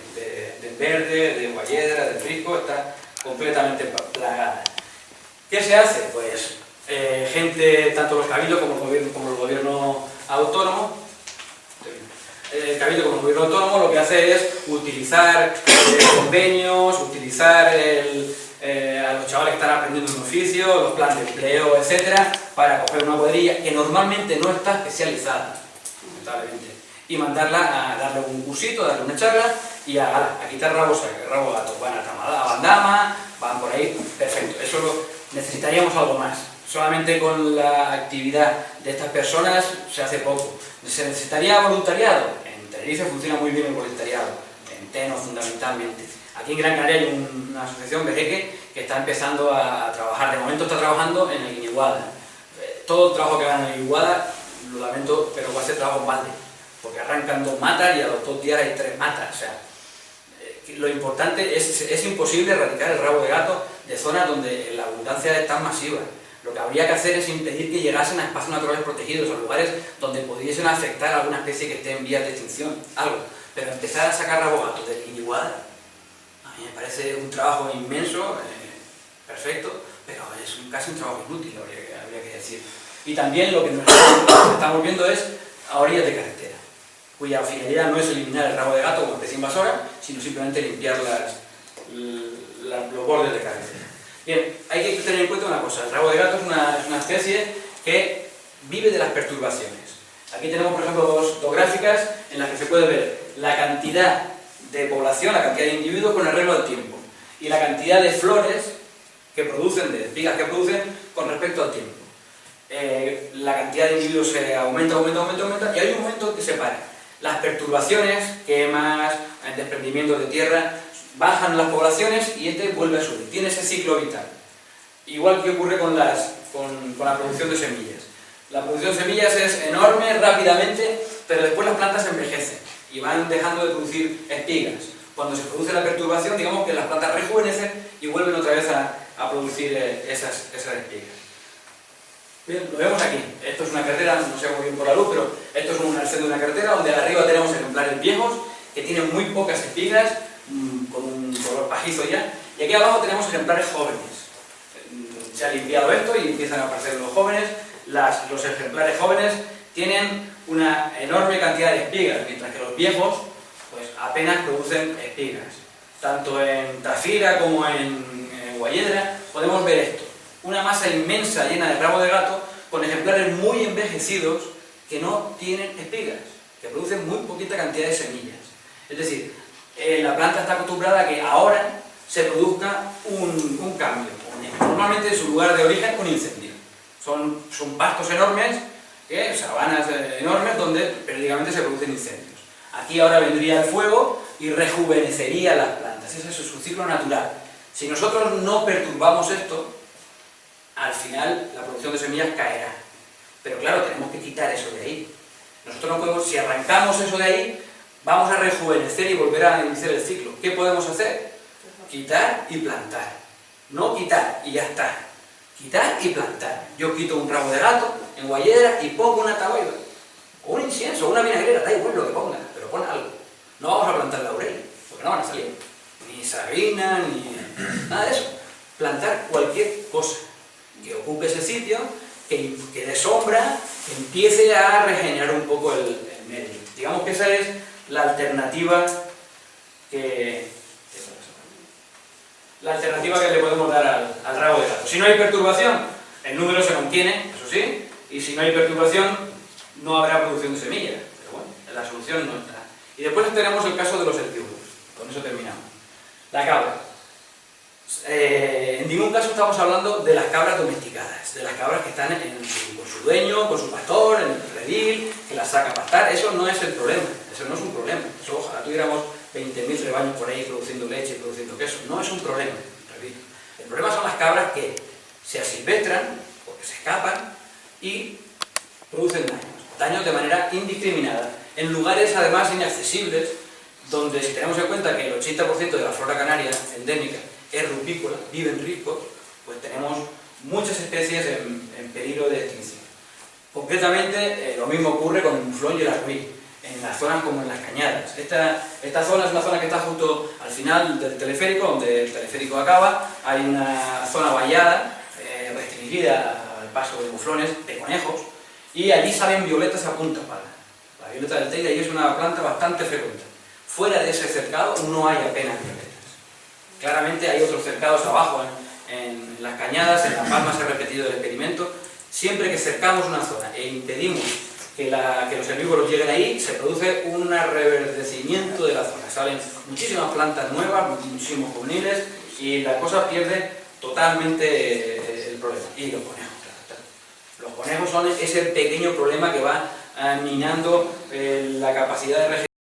Verde, de Guayedra, de Risco, está completamente plagada. ¿Qué se hace? Pues gente, tanto los cabildos como el gobierno autónomo, lo que hace es utilizar convenios, utilizar a los chavales que están aprendiendo un oficio, los planes de empleo, etcétera, para coger una cuadrilla que normalmente no está especializada, lamentablemente, y mandarla a darle un cursito, darle una charla y a quitar rabo gato. Van a Tamadá, a Bandama, van por ahí, perfecto. Eso necesitaríamos algo más. Solamente con la actividad de estas personas se hace poco. ¿Se necesitaría voluntariado? En Tenerife funciona muy bien el voluntariado, en Teno fundamentalmente. Aquí en Gran Canaria hay una asociación, Bejeque, que está empezando a trabajar. De momento está trabajando en el Guiniguada. Todo el trabajo que hagan en el Guiniguada, lo lamento, pero va a ser trabajo en balde, porque arrancan 2 matas y a los 2 días hay 3 matas. O sea, lo importante es imposible erradicar el rabo de gato de zonas donde la abundancia es tan masiva. Lo que habría que hacer es impedir que llegasen a espacios naturales protegidos, a lugares donde pudiesen afectar a alguna especie que esté en vías de extinción, algo. Pero empezar a sacar rabo gato del Guiniguada, a mí me parece un trabajo inmenso, perfecto, pero es casi un trabajo inútil, habría que decir. Y también lo que nos estamos viendo es a orillas de carretera, cuya finalidad no es eliminar el rabo de gato como especie invasora, sino simplemente limpiar los bordes de carretera. Bien, hay que tener en cuenta una cosa, el rabo de gato es una especie que vive de las perturbaciones. Aquí tenemos, por ejemplo, dos gráficas en las que se puede ver la cantidad de población, la cantidad de individuos con el arreglo del tiempo, y la cantidad de flores que producen, de espigas que producen, con respecto al tiempo. La cantidad de individuos se aumenta, y hay un momento que se para. Las perturbaciones, quemas, desprendimientos de tierra, bajan las poblaciones y vuelve a subir. Tiene ese ciclo vital. Igual que ocurre con la producción de semillas. La producción de semillas es enorme, rápidamente, pero después las plantas envejecen y van dejando de producir espigas. Cuando se produce la perturbación, digamos que las plantas rejuvenecen y vuelven otra vez a producir esas espigas. Bien, lo vemos aquí. Esto es una carretera, no sé muy bien por la luz, pero esto es un arcén de una carretera donde arriba tenemos ejemplares viejos que tienen muy pocas espigas, con un color pajizo ya, y aquí abajo tenemos ejemplares jóvenes. Se ha limpiado esto y empiezan a aparecer los jóvenes. Los ejemplares jóvenes tienen una enorme cantidad de espigas, mientras que los viejos pues apenas producen espigas. Tanto en Tafira como en Guayedra podemos ver esto. Una masa inmensa llena de rabo de gato con ejemplares muy envejecidos que no tienen espigas, que producen muy poquita cantidad de semillas. Es decir, la planta está acostumbrada a que ahora se produzca un cambio, normalmente en su lugar de origen un incendio. Son pastos enormes, sabanas enormes donde periódicamente se producen incendios. Aquí ahora vendría el fuego y rejuvenecería las plantas, ese es su ciclo natural. Si nosotros no perturbamos esto, al final la producción de semillas caerá. Pero claro, tenemos que quitar eso de ahí. Nosotros no podemos, si arrancamos eso de ahí, vamos a rejuvenecer y volver a iniciar el ciclo. ¿Qué podemos hacer? Quitar y plantar. No quitar y ya está. Quitar y plantar. Yo quito un rabo de gato en Guayedra y pongo una tahuiba, o un incienso, o una vinagrera, da igual lo que ponga, pero pon algo. No vamos a plantar laurel, porque no van a salir. Ni sabina, ni nada de eso. Plantar cualquier cosa que ocupe ese sitio, que dé sombra, que empiece a regenerar un poco el medio. Digamos que esa es la alternativa que le podemos dar al rabo de gato. Si no hay perturbación, el número se mantiene, eso sí, y si no hay perturbación, no habrá producción de semillas. Pero bueno, la solución no está. Y después tenemos el caso de los herbívoros. Con eso terminamos. La cabra. En ningún caso estamos hablando de las cabras domesticadas, de las cabras que están con su dueño, con su pastor, en el redil, que las saca a pastar. Eso no es el problema, eso no es un problema. Eso, ojalá tuviéramos 20.000 rebaños por ahí produciendo leche y produciendo queso. No es un problema, repito. El problema son las cabras que se asilvestran, porque se escapan, y producen daños de manera indiscriminada, en lugares además inaccesibles, donde si tenemos en cuenta que el 80% de la flora canaria endémica es rupícola, vive en riscos, pues tenemos muchas especies en peligro de extinción. Concretamente, lo mismo ocurre con el muflón y el arbuí, en las zonas como en las cañadas. Esta zona es una zona que está justo al final del teleférico, donde el teleférico acaba. Hay una zona vallada, restringida al paso de muflones, de conejos, y allí salen violetas a punta pala. La violeta del Teide es una planta bastante frecuente. Fuera de ese cercado no hay apenas violetas. Claramente hay otros cercados abajo, en las cañadas, en La Palma se ha repetido el experimento. Siempre que cercamos una zona e impedimos que los herbívoros lleguen ahí, se produce un reverdecimiento de la zona. Salen muchísimas plantas nuevas, muchísimos juveniles, y la cosa pierde totalmente el problema. Y los conejos, claro. Los conejos son ese pequeño problema que va minando la capacidad de regeneración